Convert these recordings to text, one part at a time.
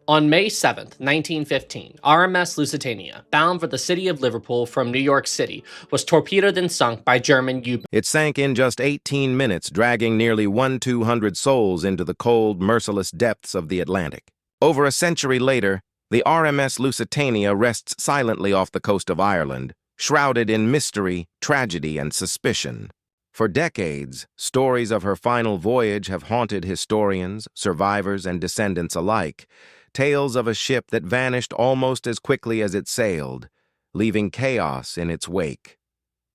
On May 7, 1915, RMS Lusitania, bound for the city of Liverpool from New York City, was torpedoed and sunk by German U-boats. It sank in just 18 minutes, dragging nearly 1,200 souls into the cold, merciless depths of the Atlantic. Over a century later, the RMS Lusitania rests silently off the coast of Ireland, shrouded in mystery, tragedy, and suspicion. For decades, stories of her final voyage have haunted historians, survivors, and descendants alike, tales of a ship that vanished almost as quickly as it sailed, leaving chaos in its wake.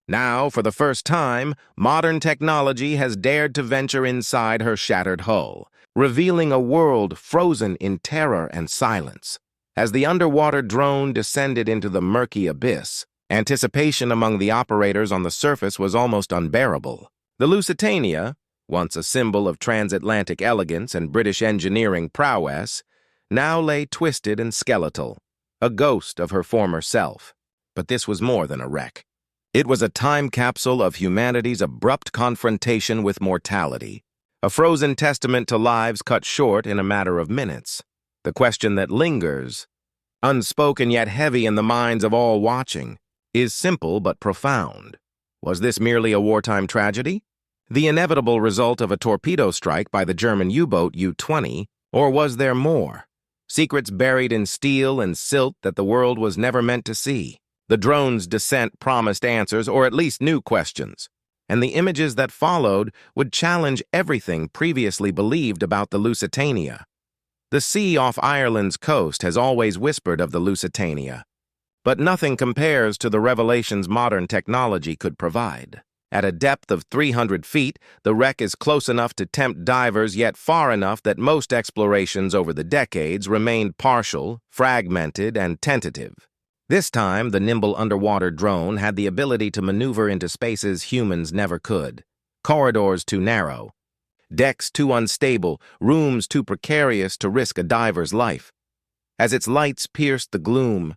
Now, for the first time, modern technology has dared to venture inside her shattered hull, revealing a world frozen in terror and silence. As the underwater drone descended into the murky abyss, anticipation among the operators on the surface was almost unbearable. The Lusitania, once a symbol of transatlantic elegance and British engineering prowess, now lay twisted and skeletal, a ghost of her former self. But this was more than a wreck. It was a time capsule of humanity's abrupt confrontation with mortality, a frozen testament to lives cut short in a matter of minutes. The question that lingers, unspoken yet heavy in the minds of all watching, is simple but profound. Was this merely a wartime tragedy? The inevitable result of a torpedo strike by the German U-boat U-20, or was there more? Secrets buried in steel and silt that the world was never meant to see. The drone's descent promised answers, or at least new questions, and the images that followed would challenge everything previously believed about the Lusitania. The sea off Ireland's coast has always whispered of the Lusitania, but nothing compares to the revelations modern technology could provide. At a depth of 300 feet, the wreck is close enough to tempt divers, yet far enough that most explorations over the decades remained partial, fragmented, and tentative. This time, the nimble underwater drone had the ability to maneuver into spaces humans never could. Corridors too narrow, decks too unstable, rooms too precarious to risk a diver's life. As its lights pierced the gloom,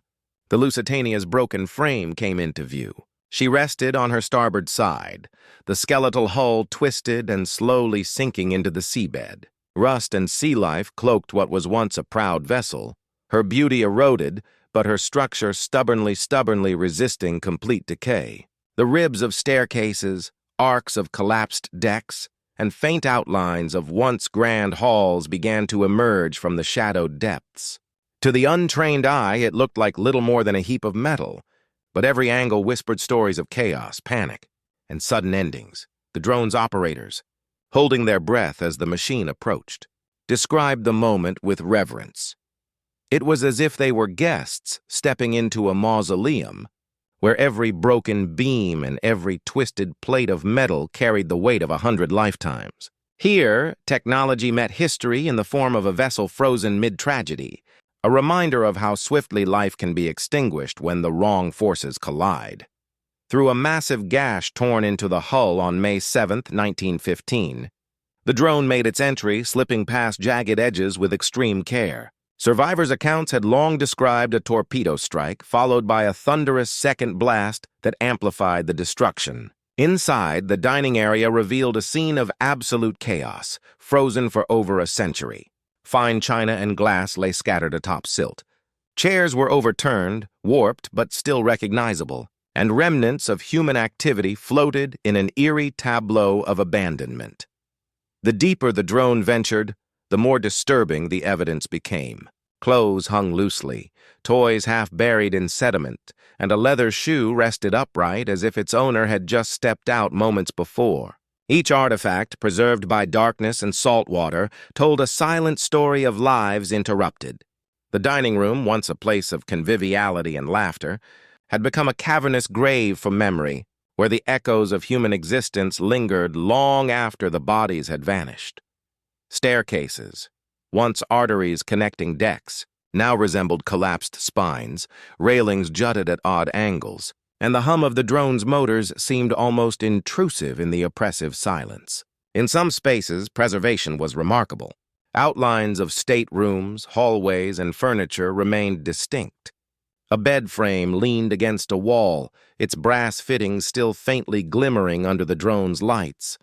the Lusitania's broken frame came into view. She rested on her starboard side, the skeletal hull twisted and slowly sinking into the seabed. Rust and sea life cloaked what was once a proud vessel, her beauty eroded, but her structure stubbornly resisting complete decay. The ribs of staircases, arcs of collapsed decks, and faint outlines of once grand halls began to emerge from the shadowed depths. To the untrained eye, it looked like little more than a heap of metal, but every angle whispered stories of chaos, panic, and sudden endings. The drone's operators, holding their breath as the machine approached, described the moment with reverence. It was as if they were guests stepping into a mausoleum, where every broken beam and every twisted plate of metal carried the weight of 100 lifetimes. Here, technology met history in the form of a vessel frozen mid-tragedy, a reminder of how swiftly life can be extinguished when the wrong forces collide. Through a massive gash torn into the hull on May 7, 1915, the drone made its entry, slipping past jagged edges with extreme care. Survivors' accounts had long described a torpedo strike, followed by a thunderous second blast that amplified the destruction. Inside, the dining area revealed a scene of absolute chaos, frozen for over a century. Fine china and glass lay scattered atop silt. Chairs were overturned, warped but still recognizable, and remnants of human activity floated in an eerie tableau of abandonment. The deeper the drone ventured, the more disturbing the evidence became. Clothes hung loosely, toys half buried in sediment, and a leather shoe rested upright as if its owner had just stepped out moments before. Each artifact, preserved by darkness and salt water, told a silent story of lives interrupted. The dining room, once a place of conviviality and laughter, had become a cavernous grave for memory, where the echoes of human existence lingered long after the bodies had vanished. Staircases, once arteries connecting decks, now resembled collapsed spines, railings jutted at odd angles, and the hum of the drone's motors seemed almost intrusive in the oppressive silence. In some spaces, preservation was remarkable. Outlines of staterooms, hallways, and furniture remained distinct. A bed frame leaned against a wall, its brass fittings still faintly glimmering under the drone's lights,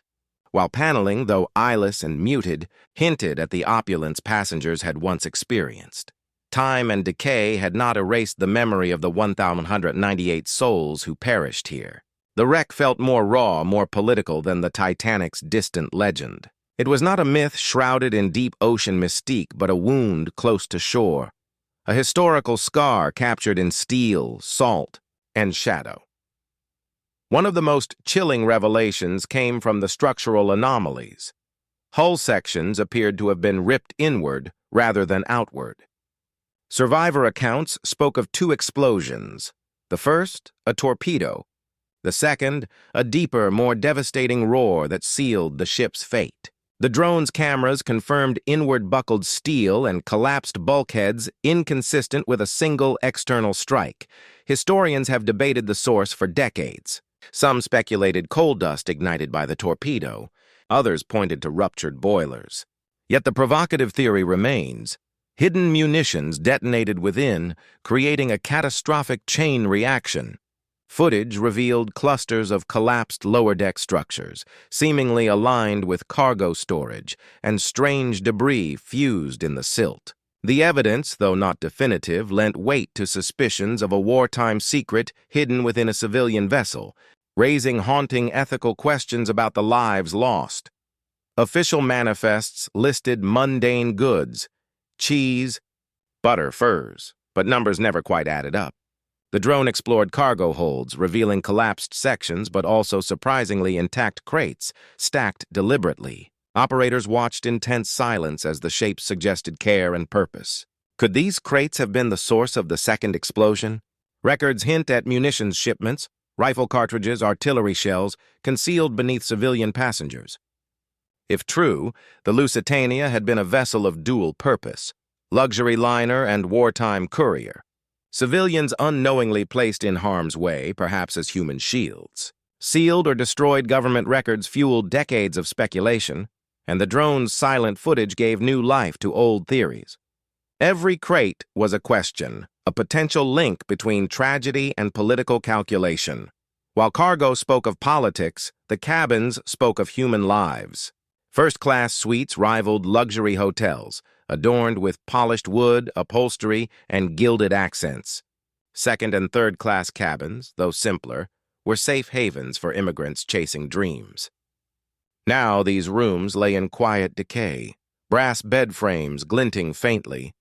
while paneling, though eyeless and muted, hinted at the opulence passengers had once experienced. Time and decay had not erased the memory of the 1,198 souls who perished here. The wreck felt more raw, more political than the Titanic's distant legend. It was not a myth shrouded in deep ocean mystique, but a wound close to shore, a historical scar captured in steel, salt, and shadow. One of the most chilling revelations came from the structural anomalies. Hull sections appeared to have been ripped inward rather than outward. Survivor accounts spoke of two explosions. The first, a torpedo. The second, a deeper, more devastating roar that sealed the ship's fate. The drone's cameras confirmed inward-buckled steel and collapsed bulkheads inconsistent with a single external strike. Historians have debated the source for decades. Some speculated coal dust ignited by the torpedo. Others pointed to ruptured boilers. Yet the provocative theory remains. Hidden munitions detonated within, creating a catastrophic chain reaction. Footage revealed clusters of collapsed lower-deck structures, seemingly aligned with cargo storage, and strange debris fused in the silt. The evidence, though not definitive, lent weight to suspicions of a wartime secret hidden within a civilian vessel, raising haunting ethical questions about the lives lost. Official manifests listed mundane goods, cheese, butter, furs, but numbers never quite added up. The drone explored cargo holds, revealing collapsed sections but also surprisingly intact crates, stacked deliberately. Operators watched in tense silence as the shapes suggested care and purpose. Could these crates have been the source of the second explosion? Records hint at munitions shipments, rifle cartridges, artillery shells, concealed beneath civilian passengers. If true, the Lusitania had been a vessel of dual purpose, luxury liner and wartime courier. Civilians unknowingly placed in harm's way, perhaps as human shields. Sealed or destroyed government records fueled decades of speculation, and the drone's silent footage gave new life to old theories. Every crate was a question, a potential link between tragedy and political calculation. While cargo spoke of politics, the cabins spoke of human lives. First-class suites rivaled luxury hotels, adorned with polished wood, upholstery, and gilded accents. Second- and third-class cabins, though simpler, were safe havens for immigrants chasing dreams. Now these rooms lay in quiet decay, brass bed frames glinting faintly,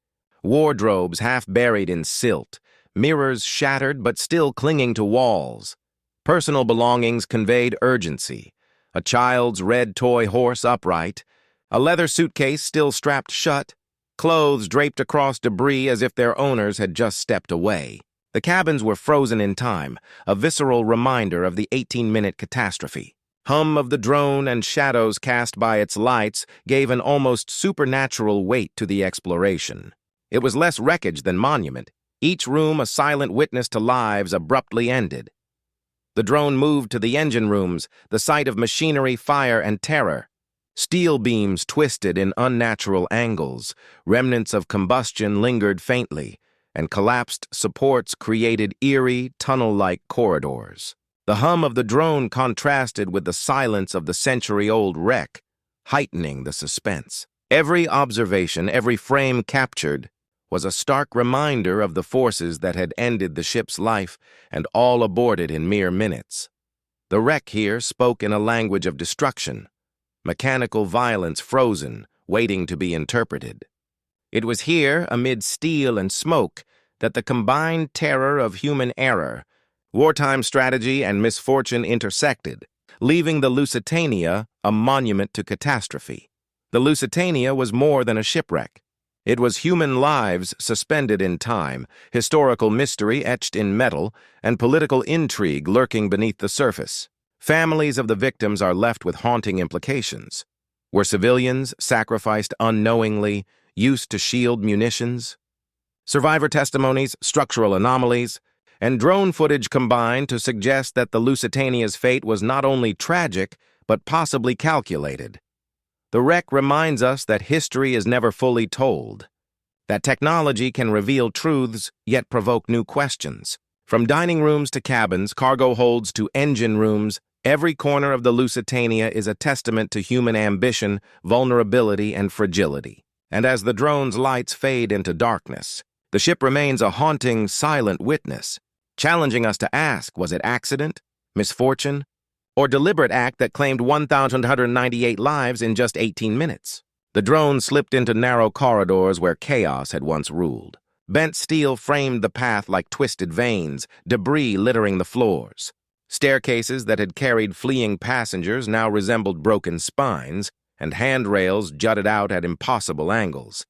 wardrobes half buried in silt, mirrors shattered but still clinging to walls. Personal belongings conveyed urgency. A child's red toy horse upright, a leather suitcase still strapped shut, clothes draped across debris as if their owners had just stepped away. The cabins were frozen in time, a visceral reminder of the 18-minute catastrophe. Hum of the drone and shadows cast by its lights gave an almost supernatural weight to the exploration. It was less wreckage than monument, each room a silent witness to lives abruptly ended. The drone moved to the engine rooms, the site of machinery, fire, and terror. Steel beams twisted in unnatural angles, remnants of combustion lingered faintly, and collapsed supports created eerie, tunnel-like corridors. The hum of the drone contrasted with the silence of the century-old wreck, heightening the suspense. Every observation, every frame captured, was a stark reminder of the forces that had ended the ship's life and all aborted in mere minutes. The wreck here spoke in a language of destruction, mechanical violence frozen, waiting to be interpreted. It was here, amid steel and smoke, that the combined terror of human error, wartime strategy, and misfortune intersected, leaving the Lusitania a monument to catastrophe. The Lusitania was more than a shipwreck. It was human lives suspended in time, historical mystery etched in metal, and political intrigue lurking beneath the surface. Families of the victims are left with haunting implications. Were civilians sacrificed unknowingly, used to shield munitions? Survivor testimonies, structural anomalies, and drone footage combined to suggest that the Lusitania's fate was not only tragic, but possibly calculated. The wreck reminds us that history is never fully told, that technology can reveal truths yet provoke new questions. From dining rooms to cabins, cargo holds to engine rooms, every corner of the Lusitania is a testament to human ambition, vulnerability, and fragility. And as the drone's lights fade into darkness, The ship remains a haunting, silent witness, challenging us to ask, was it accident, misfortune, or deliberate act that claimed 1,198 lives in just 18 minutes? The drone slipped into narrow corridors where chaos had once ruled. Bent steel framed the path like twisted veins, debris littering the floors. Staircases that had carried fleeing passengers now resembled broken spines, and handrails jutted out at impossible angles.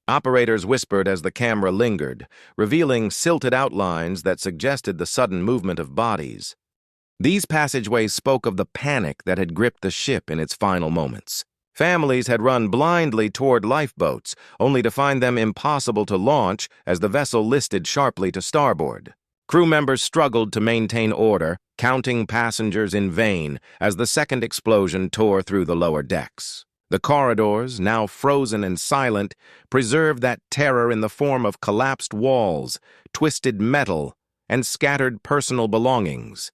Operators whispered as the camera lingered, revealing silted outlines that suggested the sudden movement of bodies. These passageways spoke of the panic that had gripped the ship in its final moments. Families had run blindly toward lifeboats, only to find them impossible to launch as the vessel listed sharply to starboard. Crew members struggled to maintain order, counting passengers in vain as the second explosion tore through the lower decks. The corridors, now frozen and silent, preserved that terror in the form of collapsed walls, twisted metal, and scattered personal belongings.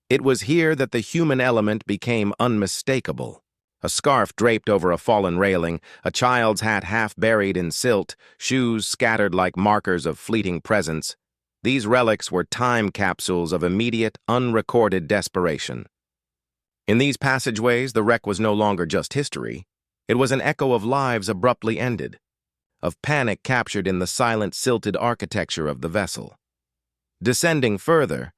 It was here that the human element became unmistakable. A scarf draped over a fallen railing, a child's hat half buried in silt, shoes scattered like markers of fleeting presence. These relics were time capsules of immediate, unrecorded desperation. In these passageways, the wreck was no longer just history. It was an echo of lives abruptly ended, of panic captured in the silent, silted architecture of the vessel. Descending further,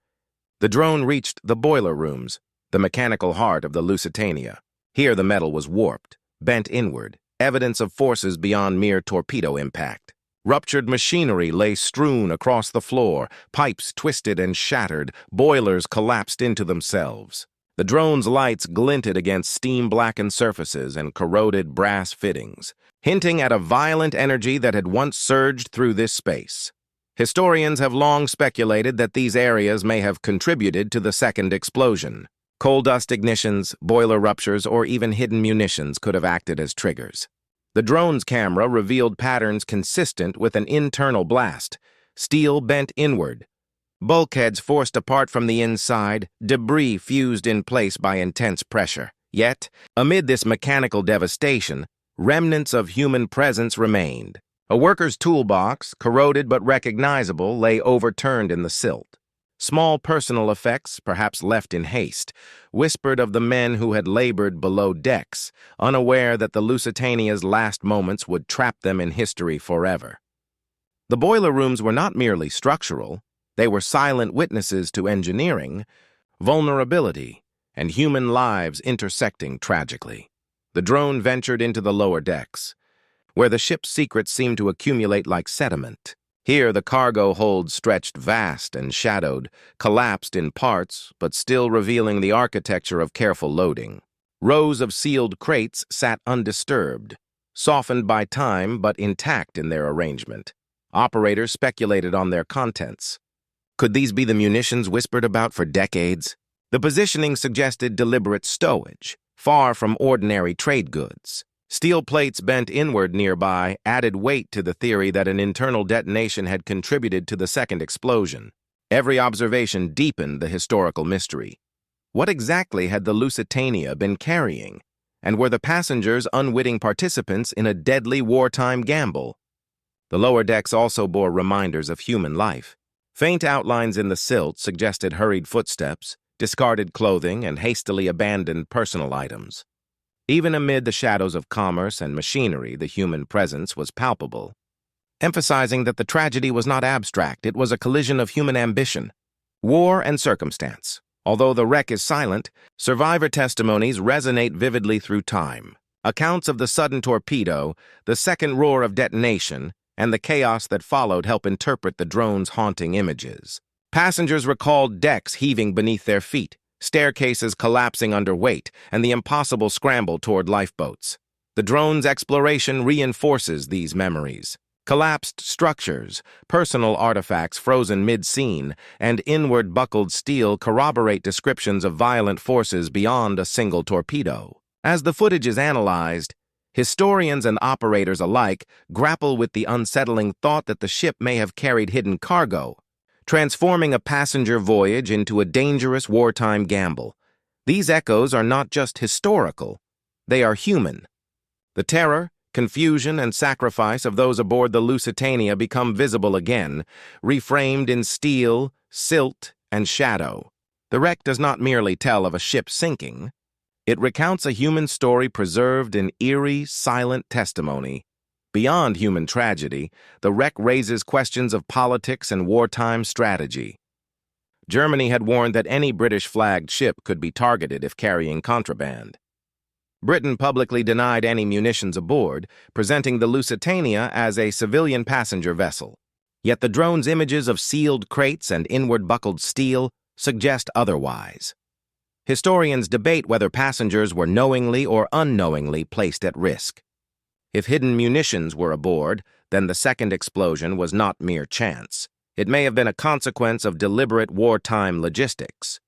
the drone reached the boiler rooms, the mechanical heart of the Lusitania. Here the metal was warped, bent inward, evidence of forces beyond mere torpedo impact. Ruptured machinery lay strewn across the floor, pipes twisted and shattered, boilers collapsed into themselves. The drone's lights glinted against steam-blackened surfaces and corroded brass fittings, hinting at a violent energy that had once surged through this space. Historians have long speculated that these areas may have contributed to the second explosion. Coal dust ignitions, boiler ruptures, or even hidden munitions could have acted as triggers. The drone's camera revealed patterns consistent with an internal blast, steel bent inward, bulkheads forced apart from the inside, debris fused in place by intense pressure. Yet, amid this mechanical devastation, remnants of human presence remained. A worker's toolbox, corroded but recognizable, lay overturned in the silt. Small personal effects, perhaps left in haste, whispered of the men who had labored below decks, unaware that the Lusitania's last moments would trap them in history forever. The boiler rooms were not merely structural. They were silent witnesses to engineering, vulnerability, and human lives intersecting tragically. The drone ventured into the lower decks, where the ship's secrets seemed to accumulate like sediment. Here the cargo hold stretched vast and shadowed, collapsed in parts, but still revealing the architecture of careful loading. Rows of sealed crates sat undisturbed, softened by time but intact in their arrangement. Operators speculated on their contents. Could these be the munitions whispered about for decades? The positioning suggested deliberate stowage, far from ordinary trade goods. Steel plates bent inward nearby added weight to the theory that an internal detonation had contributed to the second explosion. Every observation deepened the historical mystery. What exactly had the Lusitania been carrying? And were the passengers unwitting participants in a deadly wartime gamble? The lower decks also bore reminders of human life. Faint outlines in the silt suggested hurried footsteps, discarded clothing, and hastily abandoned personal items. Even amid the shadows of commerce and machinery, the human presence was palpable, emphasizing that the tragedy was not abstract, it was a collision of human ambition, war, and circumstance. Although the wreck is silent, survivor testimonies resonate vividly through time. Accounts of the sudden torpedo, the second roar of detonation, and the chaos that followed help interpret the drone's haunting images. Passengers recalled decks heaving beneath their feet, staircases collapsing under weight, and the impossible scramble toward lifeboats. The drone's exploration reinforces these memories. Collapsed structures, personal artifacts frozen mid-scene, and inward buckled steel corroborate descriptions of violent forces beyond a single torpedo. As the footage is analyzed, historians and operators alike grapple with the unsettling thought that the ship may have carried hidden cargo, transforming a passenger voyage into a dangerous wartime gamble. These echoes are not just historical, they are human. The terror, Confusion and sacrifice of those aboard the Lusitania become visible again, reframed in steel, silt, and shadow. The wreck does not merely tell of a ship sinking. It recounts a human story preserved in eerie, silent testimony. Beyond human tragedy, the wreck raises questions of politics and wartime strategy. Germany had warned that any British-flagged ship could be targeted if carrying contraband. Britain publicly denied any munitions aboard, presenting the Lusitania as a civilian passenger vessel. Yet the drone's images of sealed crates and inward-buckled steel suggest otherwise. Historians debate whether passengers were knowingly or unknowingly placed at risk. If hidden munitions were aboard, then the second explosion was not mere chance. It may have been a consequence of deliberate wartime logistics.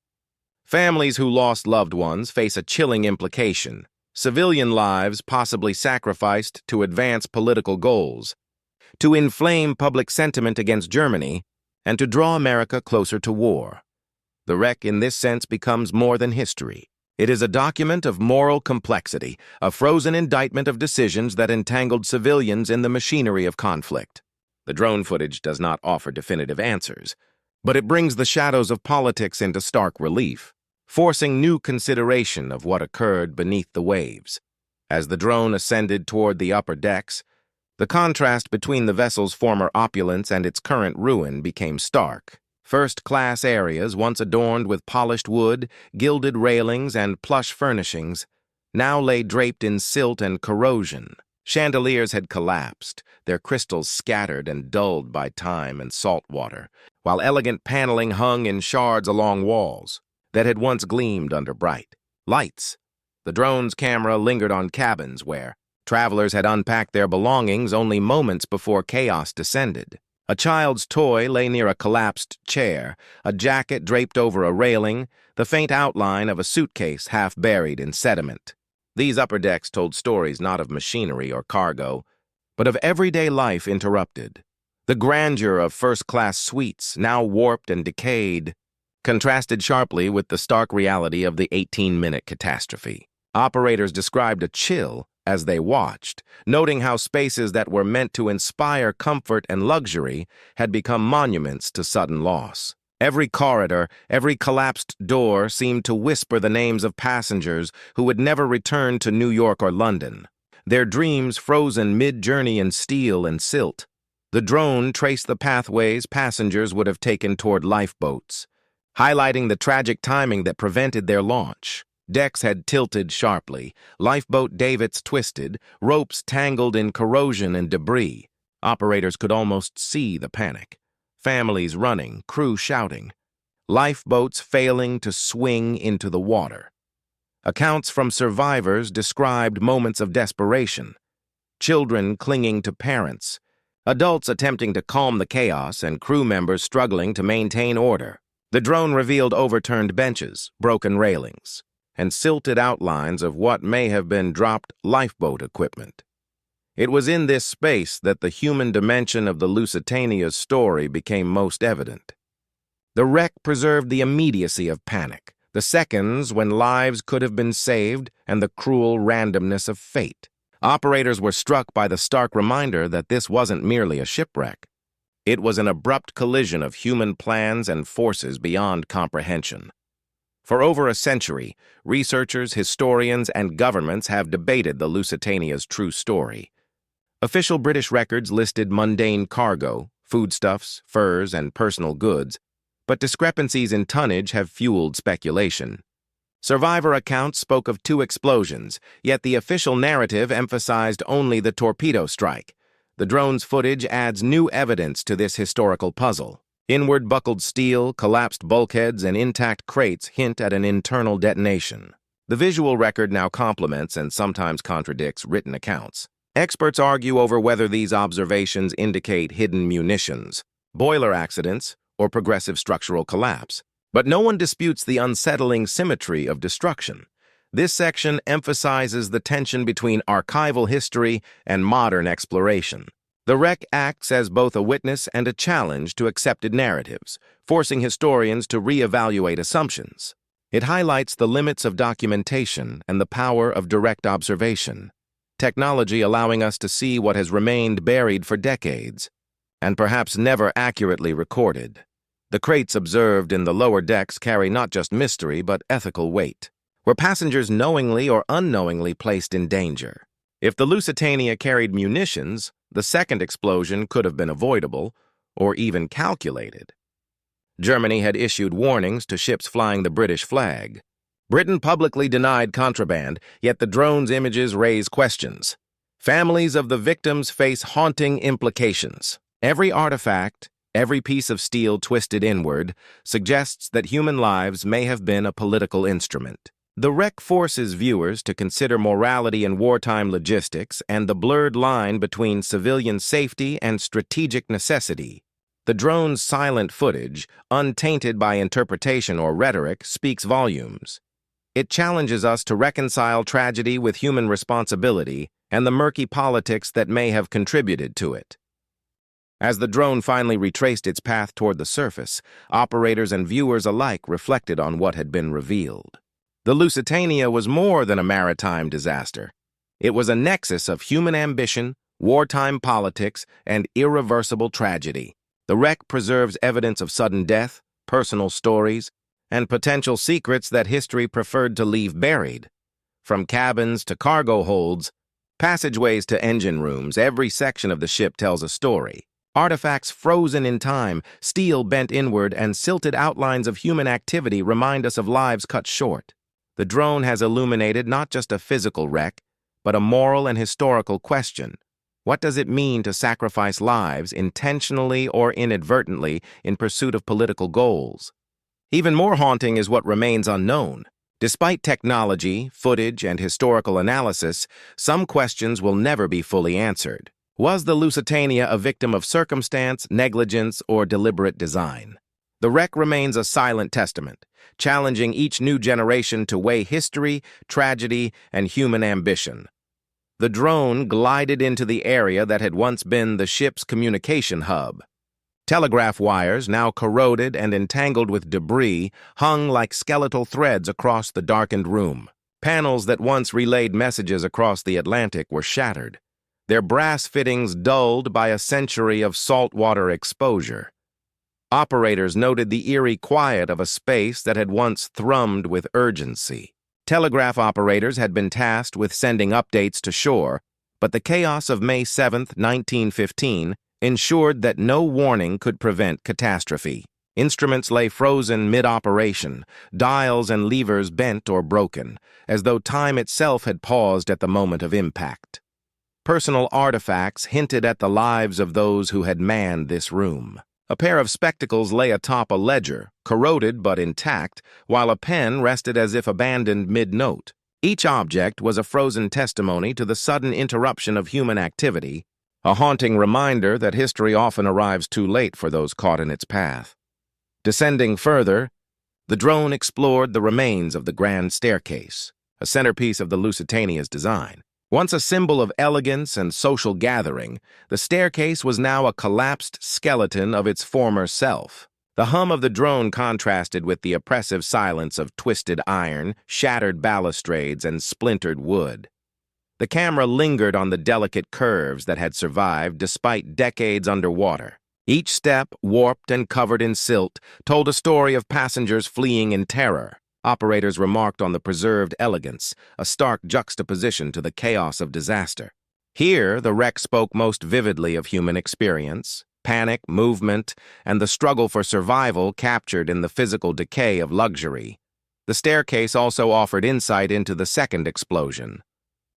Families who lost loved ones face a chilling implication: civilian lives possibly sacrificed to advance political goals, to inflame public sentiment against Germany, and to draw America closer to war. The wreck in this sense becomes more than history. It is a document of moral complexity, a frozen indictment of decisions that entangled civilians in the machinery of conflict. The drone footage does not offer definitive answers, but it brings the shadows of politics into stark relief, forcing new consideration of what occurred beneath the waves. As the drone ascended toward the upper decks, the contrast between the vessel's former opulence and its current ruin became stark. First-class areas, once adorned with polished wood, gilded railings, and plush furnishings, now lay draped in silt and corrosion. Chandeliers had collapsed, their crystals scattered and dulled by time and salt water, while elegant paneling hung in shards along walls that had once gleamed under bright lights. The drone's camera lingered on cabins where travelers had unpacked their belongings only moments before chaos descended. A child's toy lay near a collapsed chair, a jacket draped over a railing, the faint outline of a suitcase half buried in sediment. These upper decks told stories not of machinery or cargo, but of everyday life interrupted. The grandeur of first-class suites, now warped and decayed, contrasted sharply with the stark reality of the 18-minute catastrophe. Operators described a chill as they watched, noting how spaces that were meant to inspire comfort and luxury had become monuments to sudden loss. Every corridor, every collapsed door seemed to whisper the names of passengers who would never return to New York or London, their dreams frozen mid-journey in steel and silt. The drone traced the pathways passengers would have taken toward lifeboats, highlighting the tragic timing that prevented their launch. Decks had tilted sharply, lifeboat davits twisted, ropes tangled in corrosion and debris. Operators could almost see the panic. Families running, crew shouting, lifeboats failing to swing into the water. Accounts from survivors described moments of desperation, children clinging to parents, adults attempting to calm the chaos, and crew members struggling to maintain order. The drone revealed overturned benches, broken railings, and silted outlines of what may have been dropped lifeboat equipment. It was in this space that the human dimension of the Lusitania's story became most evident. The wreck preserved the immediacy of panic, the seconds when lives could have been saved, and the cruel randomness of fate. Operators were struck by the stark reminder that this wasn't merely a shipwreck. It was an abrupt collision of human plans and forces beyond comprehension. For over a century, researchers, historians, and governments have debated the Lusitania's true story. Official British records listed mundane cargo, foodstuffs, furs, and personal goods, but discrepancies in tonnage have fueled speculation. Survivor accounts spoke of 2 explosions, yet the official narrative emphasized only the torpedo strike. The drone's footage adds new evidence to this historical puzzle. Inward buckled steel, collapsed bulkheads, and intact crates hint at an internal detonation. The visual record now complements and sometimes contradicts written accounts. Experts argue over whether these observations indicate hidden munitions, boiler accidents, or progressive structural collapse. But no one disputes the unsettling symmetry of destruction. This section emphasizes the tension between archival history and modern exploration. The wreck acts as both a witness and a challenge to accepted narratives, forcing historians to reevaluate assumptions. It highlights the limits of documentation and the power of direct observation. technology allowing us to see what has remained buried for decades, and perhaps never accurately recorded. The crates observed in the lower decks carry not just mystery but ethical weight. Were passengers knowingly or unknowingly placed in danger? If the Lusitania carried munitions, the second explosion could have been avoidable, or even calculated. Germany had issued warnings to ships flying the British flag. Britain publicly denied contraband, yet the drone's images raise questions. Families of the victims face haunting implications. Every artifact, every piece of steel twisted inward, suggests that human lives may have been a political instrument. The wreck forces viewers to consider morality in wartime logistics and the blurred line between civilian safety and strategic necessity. The drone's silent footage, untainted by interpretation or rhetoric, speaks volumes. It challenges us to reconcile tragedy with human responsibility and the murky politics that may have contributed to it. As the drone finally retraced its path toward the surface, operators and viewers alike reflected on what had been revealed. The Lusitania was more than a maritime disaster. It was a nexus of human ambition, wartime politics, and irreversible tragedy. The wreck preserves evidence of sudden death, personal stories, and potential secrets that history preferred to leave buried. From cabins to cargo holds, passageways to engine rooms, every section of the ship tells a story. Artifacts frozen in time, steel bent inward, and silted outlines of human activity remind us of lives cut short. The drone has illuminated not just a physical wreck, but a moral and historical question. What does it mean to sacrifice lives, intentionally or inadvertently, in pursuit of political goals? Even more haunting is what remains unknown. Despite technology, footage, and historical analysis, some questions will never be fully answered. Was the Lusitania a victim of circumstance, negligence, or deliberate design? The wreck remains a silent testament, challenging each new generation to weigh history, tragedy, and human ambition. The drone glided into the area that had once been the ship's communication hub. Telegraph wires, now corroded and entangled with debris, hung like skeletal threads across the darkened room. Panels that once relayed messages across the Atlantic were shattered, their brass fittings dulled by a century of saltwater exposure. Operators noted the eerie quiet of a space that had once thrummed with urgency. Telegraph operators had been tasked with sending updates to shore, but the chaos of May 7, 1915, ensured that no warning could prevent catastrophe. Instruments lay frozen mid-operation, dials and levers bent or broken, as though time itself had paused at the moment of impact. Personal artifacts hinted at the lives of those who had manned this room. A pair of spectacles lay atop a ledger, corroded but intact, while a pen rested as if abandoned mid-note. Each object was a frozen testimony to the sudden interruption of human activity, a haunting reminder that history often arrives too late for those caught in its path. Descending further, the drone explored the remains of the grand staircase, a centerpiece of the Lusitania's design. Once a symbol of elegance and social gathering, the staircase was now a collapsed skeleton of its former self. The hum of the drone contrasted with the oppressive silence of twisted iron, shattered balustrades, and splintered wood. The camera lingered on the delicate curves that had survived despite decades underwater. Each step, warped and covered in silt, told a story of passengers fleeing in terror. Operators remarked on the preserved elegance, a stark juxtaposition to the chaos of disaster. Here, the wreck spoke most vividly of human experience, panic, movement, and the struggle for survival captured in the physical decay of luxury. The staircase also offered insight into the second explosion.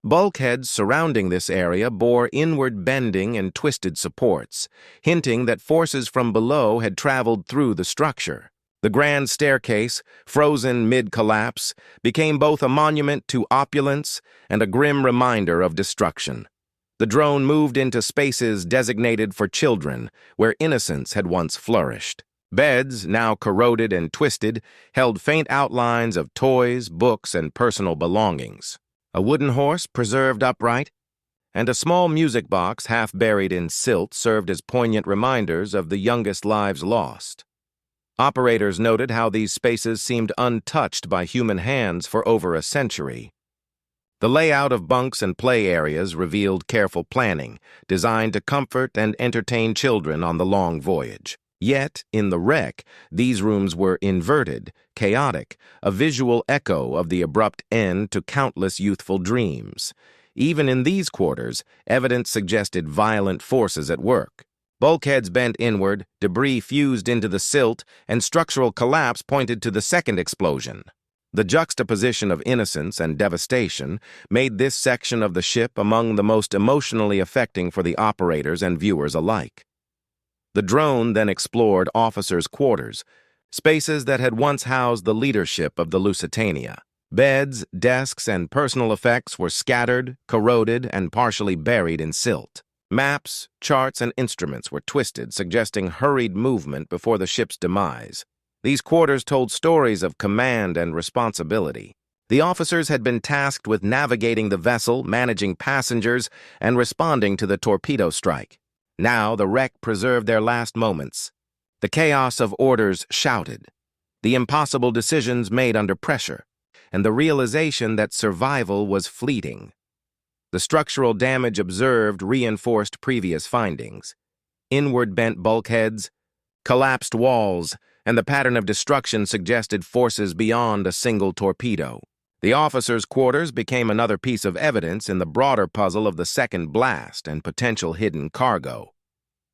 Bulkheads surrounding this area bore inward bending and twisted supports, hinting that forces from below had traveled through the structure. The grand staircase, frozen mid-collapse, became both a monument to opulence and a grim reminder of destruction. The drone moved into spaces designated for children, where innocence had once flourished. Beds, now corroded and twisted, held faint outlines of toys, books, and personal belongings. A wooden horse, preserved upright, and a small music box half buried in silt served as poignant reminders of the youngest lives lost. Operators noted how these spaces seemed untouched by human hands for over a century. The layout of bunks and play areas revealed careful planning, designed to comfort and entertain children on the long voyage. Yet, in the wreck, these rooms were inverted, chaotic, a visual echo of the abrupt end to countless youthful dreams. Even in these quarters, evidence suggested violent forces at work. Bulkheads bent inward, debris fused into the silt, and structural collapse pointed to the second explosion. The juxtaposition of innocence and devastation made this section of the ship among the most emotionally affecting for the operators and viewers alike. The drone then explored officers' quarters, spaces that had once housed the leadership of the Lusitania. Beds, desks, and personal effects were scattered, corroded, and partially buried in silt. Maps, charts, and instruments were twisted, suggesting hurried movement before the ship's demise. These quarters told stories of command and responsibility. The officers had been tasked with navigating the vessel, managing passengers, and responding to the torpedo strike. Now the wreck preserved their last moments. The chaos of orders shouted, the impossible decisions made under pressure, and the realization that survival was fleeting. The structural damage observed reinforced previous findings. Inward bent bulkheads, collapsed walls, and the pattern of destruction suggested forces beyond a single torpedo. The officers' quarters became another piece of evidence in the broader puzzle of the second blast and potential hidden cargo.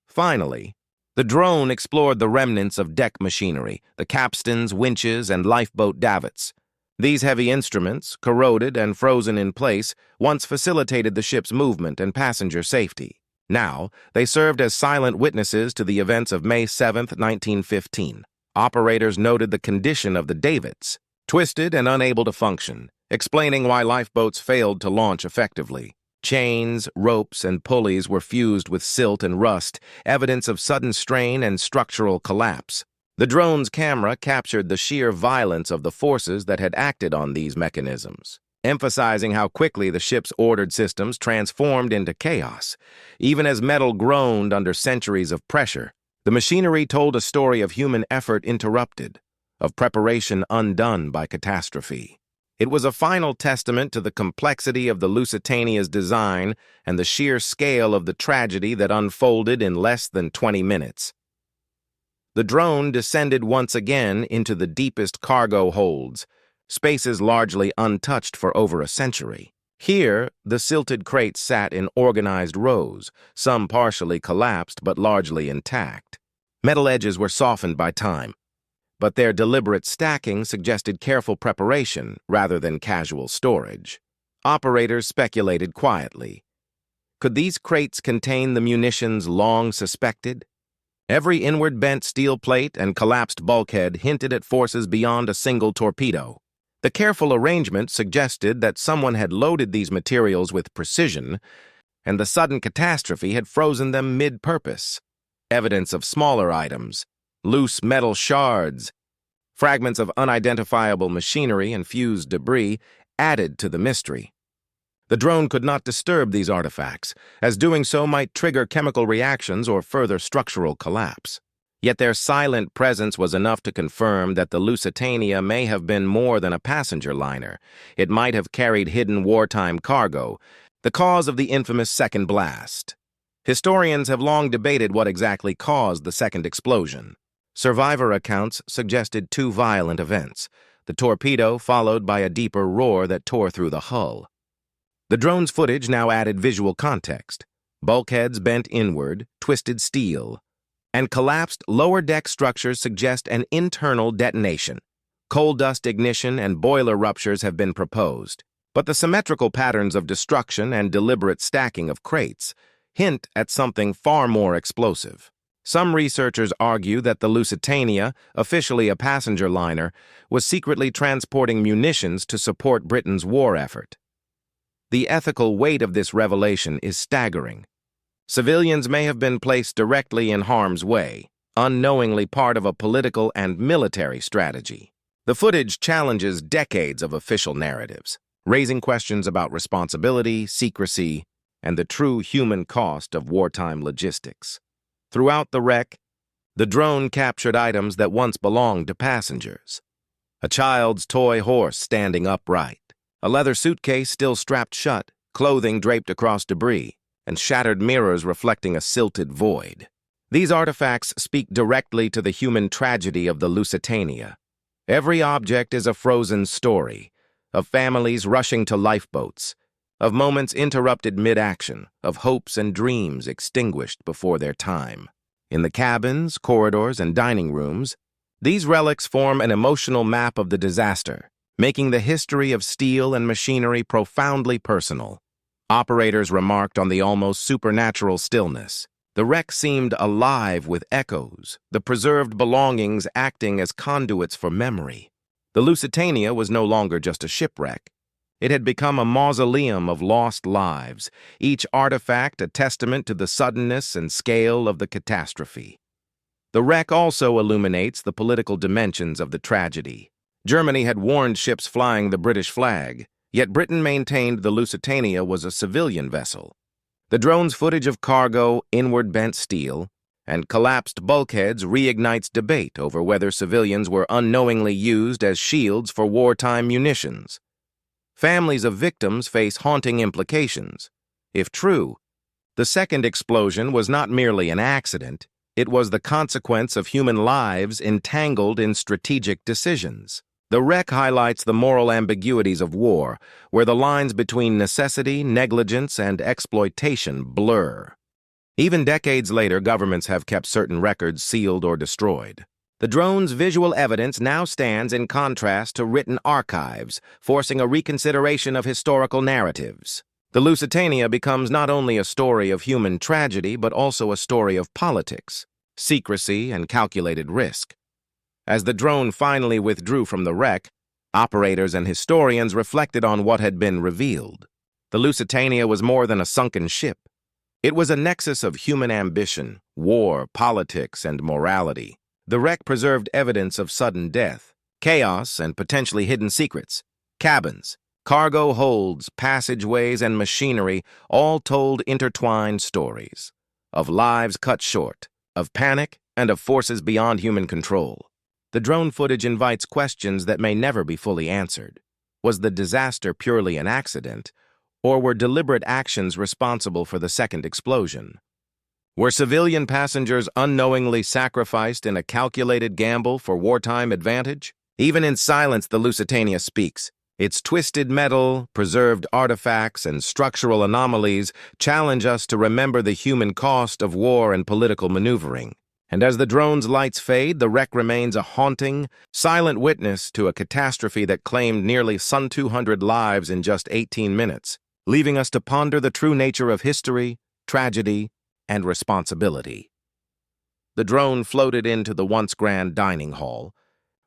Finally, the drone explored the remnants of deck machinery, the capstans, winches, and lifeboat davits. These heavy instruments, corroded and frozen in place, once facilitated the ship's movement and passenger safety. Now, they served as silent witnesses to the events of May 7, 1915. Operators noted the condition of the davits, twisted and unable to function, explaining why lifeboats failed to launch effectively. Chains, ropes, and pulleys were fused with silt and rust, evidence of sudden strain and structural collapse. The drone's camera captured the sheer violence of the forces that had acted on these mechanisms, emphasizing how quickly the ship's ordered systems transformed into chaos. Even as metal groaned under centuries of pressure, the machinery told a story of human effort interrupted, of preparation undone by catastrophe. It was a final testament to the complexity of the Lusitania's design and the sheer scale of the tragedy that unfolded in less than 20 minutes. The drone descended once again into the deepest cargo holds, spaces largely untouched for over a century. Here, the silted crates sat in organized rows, some partially collapsed but largely intact. Metal edges were softened by time, but their deliberate stacking suggested careful preparation rather than casual storage. Operators speculated quietly. Could these crates contain the munitions long suspected? Every inward bent steel plate and collapsed bulkhead hinted at forces beyond a single torpedo. The careful arrangement suggested that someone had loaded these materials with precision, and the sudden catastrophe had frozen them mid-purpose. Evidence of smaller items, loose metal shards, fragments of unidentifiable machinery, and fused debris added to the mystery. The drone could not disturb these artifacts, as doing so might trigger chemical reactions or further structural collapse. Yet their silent presence was enough to confirm that the Lusitania may have been more than a passenger liner. It might have carried hidden wartime cargo, the cause of the infamous second blast. Historians have long debated what exactly caused the second explosion. Survivor accounts suggested two violent events, the torpedo followed by a deeper roar that tore through the hull. The drone's footage now added visual context. Bulkheads bent inward, twisted steel, and collapsed lower deck structures suggest an internal detonation. Coal dust ignition and boiler ruptures have been proposed, but the symmetrical patterns of destruction and deliberate stacking of crates hint at something far more explosive. Some researchers argue that the Lusitania, officially a passenger liner, was secretly transporting munitions to support Britain's war effort. The ethical weight of this revelation is staggering. Civilians may have been placed directly in harm's way, unknowingly part of a political and military strategy. The footage challenges decades of official narratives, raising questions about responsibility, secrecy, and the true human cost of wartime logistics. Throughout the wreck, the drone captured items that once belonged to passengers. A child's toy horse standing upright, A leather suitcase still strapped shut, clothing draped across debris, and shattered mirrors reflecting a silted void. These artifacts speak directly to the human tragedy of the Lusitania. Every object is a frozen story, of families rushing to lifeboats, of moments interrupted mid-action, of hopes and dreams extinguished before their time. In the cabins, corridors, and dining rooms, these relics form an emotional map of the disaster, making the history of steel and machinery profoundly personal. Operators remarked on the almost supernatural stillness. The wreck seemed alive with echoes, the preserved belongings acting as conduits for memory. The Lusitania was no longer just a shipwreck. It had become a mausoleum of lost lives, each artifact a testament to the suddenness and scale of the catastrophe. The wreck also illuminates the political dimensions of the tragedy. Germany had warned ships flying the British flag, yet Britain maintained the Lusitania was a civilian vessel. The drone's footage of cargo, inward-bent steel, and collapsed bulkheads reignites debate over whether civilians were unknowingly used as shields for wartime munitions. Families of victims face haunting implications. If true, the second explosion was not merely an accident, it was the consequence of human lives entangled in strategic decisions. The wreck highlights the moral ambiguities of war, where the lines between necessity, negligence, and exploitation blur. Even decades later, governments have kept certain records sealed or destroyed. The drone's visual evidence now stands in contrast to written archives, forcing a reconsideration of historical narratives. The Lusitania becomes not only a story of human tragedy, but also a story of politics, secrecy, and calculated risk. As the drone finally withdrew from the wreck, operators and historians reflected on what had been revealed. The Lusitania was more than a sunken ship. It was a nexus of human ambition, war, politics, and morality. The wreck preserved evidence of sudden death, chaos, and potentially hidden secrets. Cabins, cargo holds, passageways, and machinery all told intertwined stories. Of lives cut short, of panic, and of forces beyond human control. The drone footage invites questions that may never be fully answered. Was the disaster purely an accident, or were deliberate actions responsible for the second explosion? Were civilian passengers unknowingly sacrificed in a calculated gamble for wartime advantage? Even in silence, the Lusitania speaks. Its twisted metal, preserved artifacts, and structural anomalies challenge us to remember the human cost of war and political maneuvering. And as the drone's lights fade, the wreck remains a haunting, silent witness to a catastrophe that claimed nearly 200 lives in just 18 minutes, leaving us to ponder the true nature of history, tragedy, and responsibility. The drone floated into the once grand dining hall,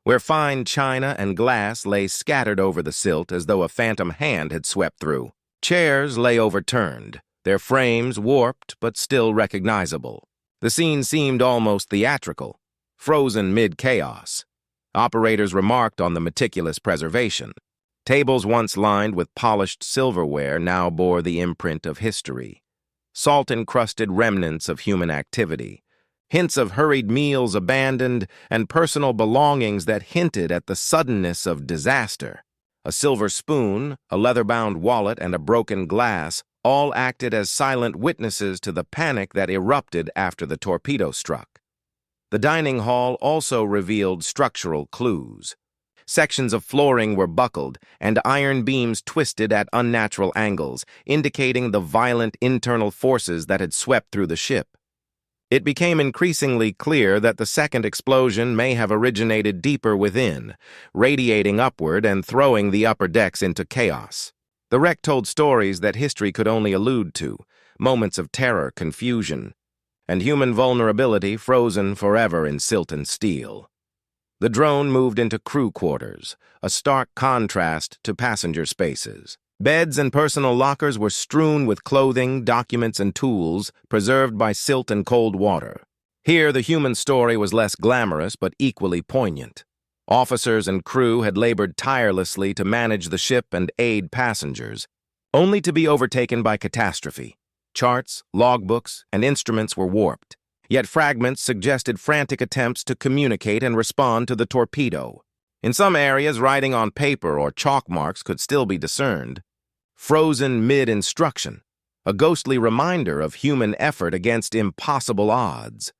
where fine china and glass lay scattered over the silt as though a phantom hand had swept through. Chairs lay overturned, their frames warped but still recognizable. The scene seemed almost theatrical, frozen mid-chaos. Operators remarked on the meticulous preservation. Tables once lined with polished silverware now bore the imprint of history. Salt-encrusted remnants of human activity, hints of hurried meals abandoned, and personal belongings that hinted at the suddenness of disaster. A silver spoon, a leather-bound wallet, and a broken glass all acted as silent witnesses to the panic that erupted after the torpedo struck. The dining hall also revealed structural clues. Sections of flooring were buckled, and iron beams twisted at unnatural angles, indicating the violent internal forces that had swept through the ship. It became increasingly clear that the second explosion may have originated deeper within, radiating upward and throwing the upper decks into chaos. The wreck told stories that history could only allude to, moments of terror, confusion, and human vulnerability frozen forever in silt and steel. The drone moved into crew quarters, a stark contrast to passenger spaces. Beds and personal lockers were strewn with clothing, documents, and tools preserved by silt and cold water. Here, the human story was less glamorous but equally poignant. Officers and crew had labored tirelessly to manage the ship and aid passengers, only to be overtaken by catastrophe. Charts, logbooks, and instruments were warped, yet fragments suggested frantic attempts to communicate and respond to the torpedo. In some areas, writing on paper or chalk marks could still be discerned. Frozen mid-instruction, a ghostly reminder of human effort against impossible odds.